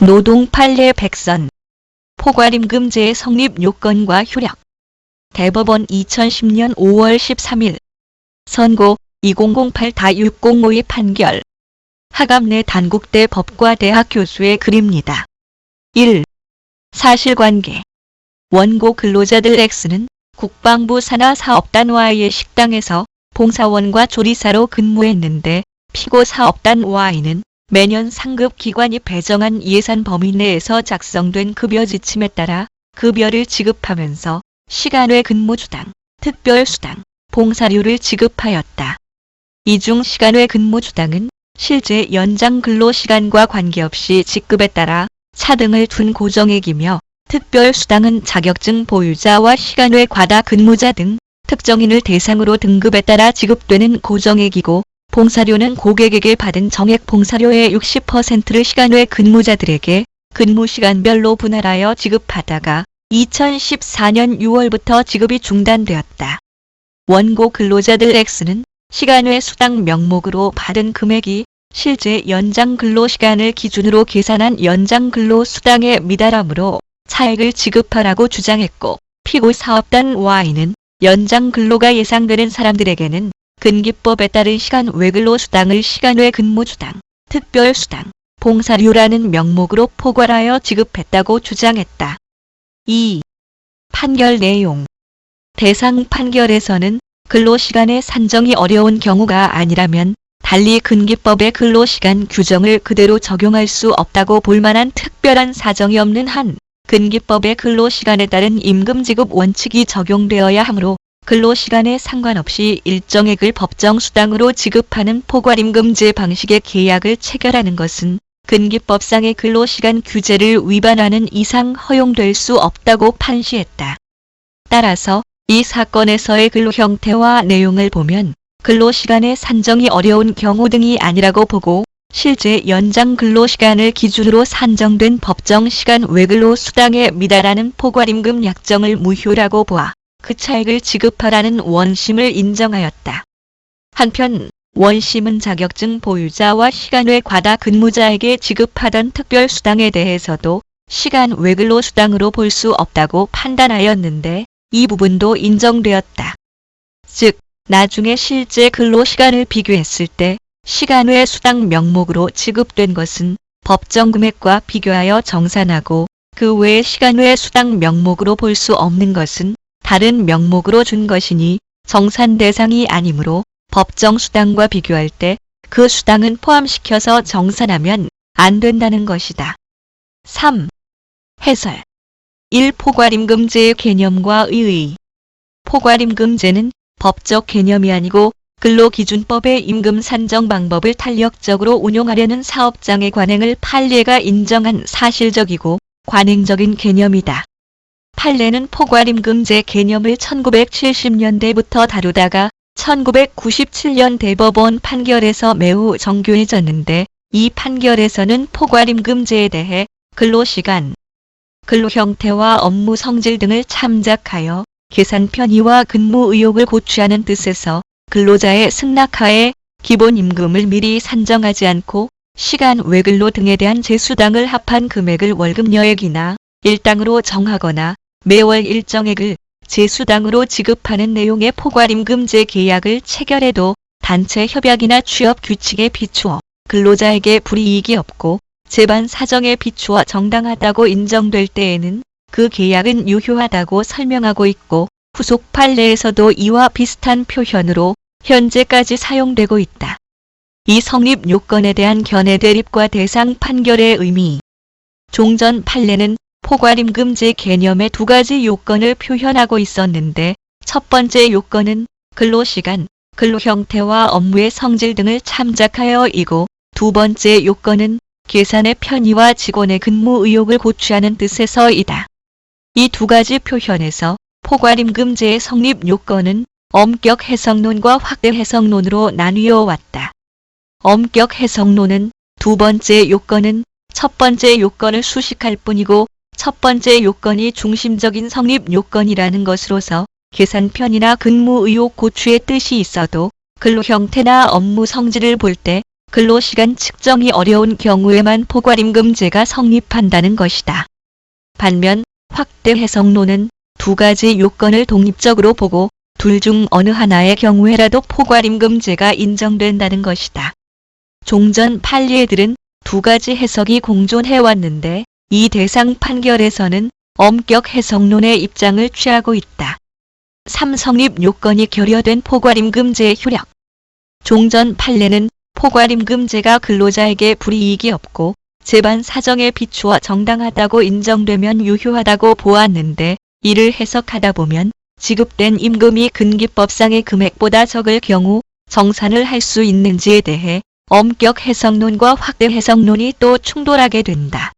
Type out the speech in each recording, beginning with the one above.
노동 판례 백선, 포괄임금제의 성립 요건과 효력. 대법원 2010년 5월 13일 선고 2008-6052 판결. 하갑 내 단국대 법과대학 교수의 글입니다. 1. 사실관계. 원고 근로자들 X는 국방부 산하사업단 Y의 식당에서 봉사원과 조리사로 근무했는데 피고 사업단 Y는 매년 상급 기관이 배정한 예산 범위 내에서 작성된 급여 지침에 따라 급여를 지급하면서 시간 외 근무주당, 특별수당, 봉사료를 지급하였다. 이 중 시간 외 근무주당은 실제 연장 근로시간과 관계없이 직급에 따라 차등을 둔 고정액이며 특별수당은 자격증 보유자와 시간 외 과다 근무자 등 특정인을 대상으로 등급에 따라 지급되는 고정액이고, 봉사료는 고객에게 받은 정액 봉사료의 60%를 시간 외 근무자들에게 근무시간별로 분할하여 지급하다가 2014년 6월부터 지급이 중단되었다. 원고 근로자들 X는 시간 외 수당 명목으로 받은 금액이 실제 연장 근로시간을 기준으로 계산한 연장 근로수당에 미달하므로 차액을 지급하라고 주장했고, 피고 사업단 Y는 연장 근로가 예상되는 사람들에게는 근기법에 따른 시간 외 근로수당을 시간 외 근무주당, 특별수당, 봉사료라는 명목으로 포괄하여 지급했다고 주장했다. 2. 판결 내용. 대상 판결에서는 근로시간의 산정이 어려운 경우가 아니라면 달리 근기법의 근로시간 규정을 그대로 적용할 수 없다고 볼 만한 특별한 사정이 없는 한 근기법의 근로시간에 따른 임금지급 원칙이 적용되어야 하므로 근로시간에 상관없이 일정액을 법정수당으로 지급하는 포괄임금제 방식의 계약을 체결하는 것은 근기법상의 근로시간 규제를 위반하는 이상 허용될 수 없다고 판시했다. 따라서 이 사건에서의 근로 형태와 내용을 보면 근로시간의 산정이 어려운 경우 등이 아니라고 보고, 실제 연장 근로시간을 기준으로 산정된 법정시간 외 근로수당에 미달하는 포괄임금 약정을 무효라고 보아 그 차액을 지급하라는 원심을 인정하였다. 한편 원심은 자격증 보유자와 시간 외 과다 근무자에게 지급하던 특별수당에 대해서도 시간 외 근로수당으로 볼 수 없다고 판단하였는데 이 부분도 인정되었다. 즉, 나중에 실제 근로시간을 비교했을 때 시간 외 수당 명목으로 지급된 것은 법정 금액과 비교하여 정산하고, 그 외의 시간 외 수당 명목으로 볼 수 없는 것은 다른 명목으로 준 것이니 정산 대상이 아니므로 법정 수당과 비교할 때 그 수당은 포함시켜서 정산하면 안 된다는 것이다. 3. 해설. 1. 포괄임금제의 개념과 의의. 포괄임금제는 법적 개념이 아니고 근로기준법의 임금 산정 방법을 탄력적으로 운용하려는 사업장의 관행을 판례가 인정한 사실적이고 관행적인 개념이다. 판례는 포괄임금제 개념을 1970년대부터 다루다가 1997년 대법원 판결에서 매우 정교해졌는데, 이 판결에서는 포괄임금제에 대해 근로시간, 근로 형태와 업무 성질 등을 참작하여 계산 편의와 근무 의욕을 고취하는 뜻에서 근로자의 승낙하에 기본 임금을 미리 산정하지 않고 시간 외 근로 등에 대한 제수당을 합한 금액을 월급여액이나 일당으로 정하거나 매월 일정액을 제수당으로 지급하는 내용의 포괄임금제 계약을 체결해도 단체 협약이나 취업 규칙에 비추어 근로자에게 불이익이 없고 재반 사정에 비추어 정당하다고 인정될 때에는 그 계약은 유효하다고 설명하고 있고, 후속 판례에서도 이와 비슷한 표현으로 현재까지 사용되고 있다. 이 성립 요건에 대한 견해 대립과 대상 판결의 의미. 종전 판례는 포괄임금제 개념의 두 가지 요건을 표현하고 있었는데, 첫 번째 요건은 근로시간, 근로 형태와 업무의 성질 등을 참작하여이고, 두 번째 요건은 계산의 편의와 직원의 근무 의욕을 고취하는 뜻에서이다. 이 두 가지 표현에서 포괄임금제의 성립 요건은 엄격 해석론과 확대 해석론으로 나뉘어 왔다. 엄격 해석론은 두 번째 요건은 첫 번째 요건을 수식할 뿐이고, 첫 번째 요건이 중심적인 성립 요건이라는 것으로서 계산 편의나 근무 의욕 고취의 뜻이 있어도 근로 형태나 업무 성질을 볼 때 근로시간 측정이 어려운 경우에만 포괄임금제가 성립한다는 것이다. 반면 확대 해석론은 두 가지 요건을 독립적으로 보고 둘 중 어느 하나의 경우에라도 포괄임금제가 인정된다는 것이다. 종전 판례들은 두 가지 해석이 공존해왔는데 이 대상 판결에서는 엄격 해석론의 입장을 취하고 있다. 3. 성립 요건이 결여된 포괄임금제의 효력. 종전 판례는 포괄임금제가 근로자에게 불이익이 없고 재반 사정에 비추어 정당하다고 인정되면 유효하다고 보았는데 이를 해석하다 보면 지급된 임금이 근기법상의 금액보다 적을 경우 정산을 할 수 있는지에 대해 엄격 해석론과 확대 해석론이 또 충돌하게 된다.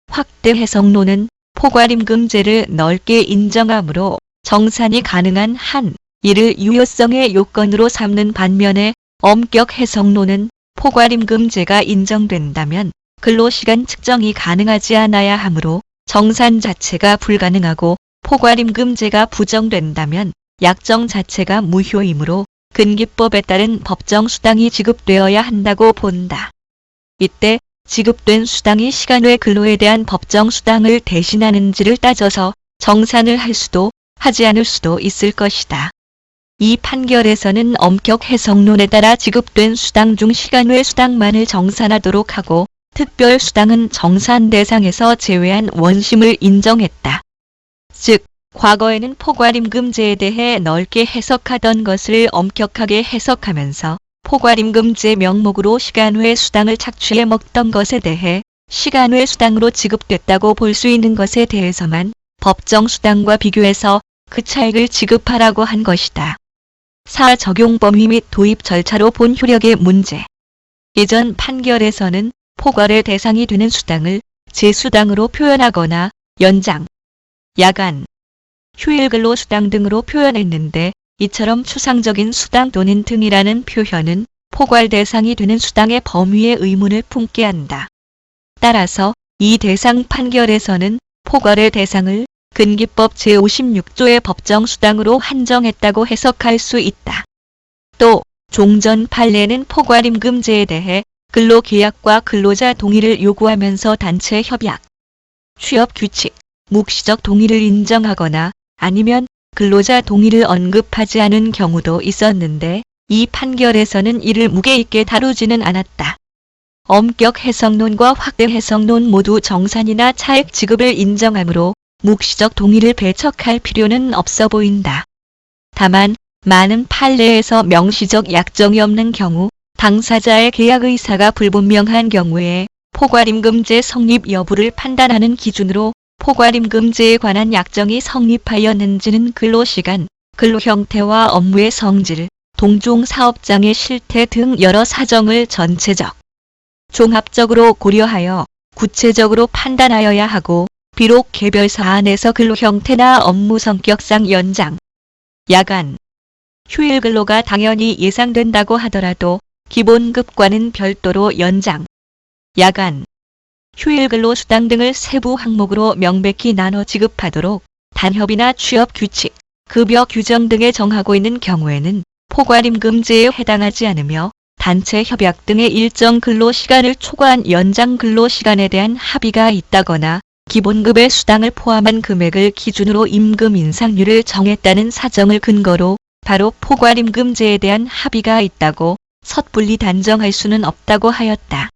확대 해석론은 포괄임금제를 넓게 인정하므로 정산이 가능한 한 이를 유효성의 요건으로 삼는 반면에 엄격 해석론은 포괄임금제가 인정된다면 근로시간 측정이 가능하지 않아야 하므로 정산 자체가 불가능하고 포괄임금제가 부정된다면 약정 자체가 무효이므로 근기법에 따른 법정 수당이 지급되어야 한다고 본다. 이때 지급된 수당이 시간 외 근로에 대한 법정 수당을 대신하는지를 따져서 정산을 할 수도 하지 않을 수도 있을 것이다. 이 판결에서는 엄격 해석론에 따라 지급된 수당 중 시간 외 수당만을 정산하도록 하고 특별 수당은 정산 대상에서 제외한 원심을 인정했다. 즉, 과거에는 포괄임금제에 대해 넓게 해석하던 것을 엄격하게 해석하면서 포괄임금제 명목으로 시간 외 수당을 착취해 먹던 것에 대해 시간 외 수당으로 지급됐다고 볼 수 있는 것에 대해서만 법정 수당과 비교해서 그 차액을 지급하라고 한 것이다. 4. 적용 범위 및 도입 절차로 본 효력의 문제. 예전 판결에서는 포괄의 대상이 되는 수당을 제수당으로 표현하거나 연장, 야간, 휴일근로 수당 등으로 표현했는데 이처럼 추상적인 수당 또는 등이라는 표현은 포괄 대상이 되는 수당의 범위에 의문을 품게 한다. 따라서 이 대상 판결에서는 포괄의 대상을 근기법 제56조의 법정 수당으로 한정했다고 해석할 수 있다. 또 종전 판례는 포괄임금제에 대해 근로계약과 근로자 동의를 요구하면서 단체 협약, 취업규칙, 묵시적 동의를 인정하거나 아니면 근로자 동의를 언급하지 않은 경우도 있었는데 이 판결에서는 이를 무게 있게 다루지는 않았다. 엄격 해석론과 확대 해석론 모두 정산이나 차액 지급을 인정하므로 묵시적 동의를 배척할 필요는 없어 보인다. 다만 많은 판례에서 명시적 약정이 없는 경우, 당사자의 계약 의사가 불분명한 경우에 포괄임금제 성립 여부를 판단하는 기준으로 포괄임금제에 관한 약정이 성립하였는지는 근로시간, 근로 형태와 업무의 성질, 동종 사업장의 실태 등 여러 사정을 전체적, 종합적으로 고려하여 구체적으로 판단하여야 하고 비록 개별 사안에서 근로 형태나 업무 성격상 연장, 야간, 휴일 근로가 당연히 예상된다고 하더라도 기본급과는 별도로 연장, 야간, 휴일 근로 수당 등을 세부 항목으로 명백히 나눠 지급하도록 단협이나 취업규칙, 급여 규정 등에 정하고 있는 경우에는 포괄임금제에 해당하지 않으며 단체 협약 등의 일정 근로시간을 초과한 연장 근로시간에 대한 합의가 있다거나 기본급의 수당을 포함한 금액을 기준으로 임금 인상률을 정했다는 사정을 근거로 바로 포괄임금제에 대한 합의가 있다고 섣불리 단정할 수는 없다고 하였다.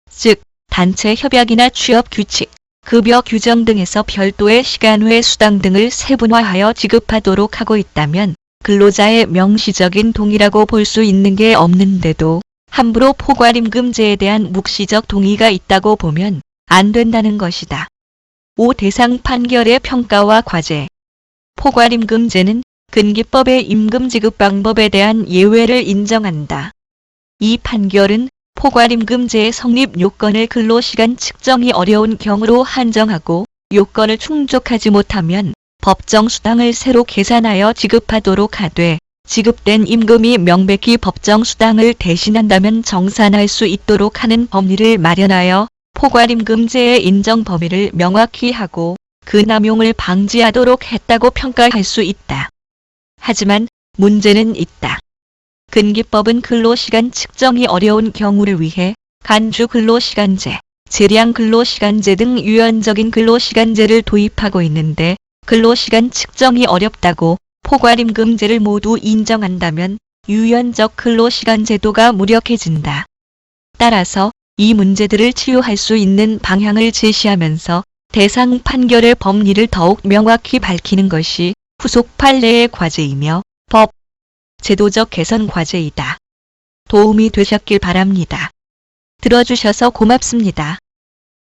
즉, 단체 협약이나 취업규칙, 급여 규정 등에서 별도의 시간 외 수당 등을 세분화하여 지급하도록 하고 있다면 근로자의 명시적인 동의라고 볼 수 있는 게 없는데도 함부로 포괄임금제에 대한 묵시적 동의가 있다고 보면 안 된다는 것이다. 5. 대상 판결의 평가와 과제. 포괄임금제는 근기법의 임금 지급 방법에 대한 예외를 인정한다. 이 판결은 포괄임금제의 성립 요건을 근로시간 측정이 어려운 경우로 한정하고 요건을 충족하지 못하면 법정 수당을 새로 계산하여 지급하도록 하되 지급된 임금이 명백히 법정 수당을 대신한다면 정산할 수 있도록 하는 법리를 마련하여 포괄임금제의 인정 범위를 명확히 하고 그 남용을 방지하도록 했다고 평가할 수 있다. 하지만 문제는 있다. 근기법은 근로시간 측정이 어려운 경우를 위해 간주 근로시간제, 재량 근로시간제 등 유연적인 근로시간제를 도입하고 있는데 근로시간 측정이 어렵다고 포괄임금제를 모두 인정한다면 유연적 근로시간 제도가 무력해진다. 따라서 이 문제들을 치유할 수 있는 방향을 제시하면서 대상 판결의 법리를 더욱 명확히 밝히는 것이 후속 판례의 과제이며 법, 제도적 개선 과제이다. 도움이 되셨길 바랍니다. 들어주셔서 고맙습니다.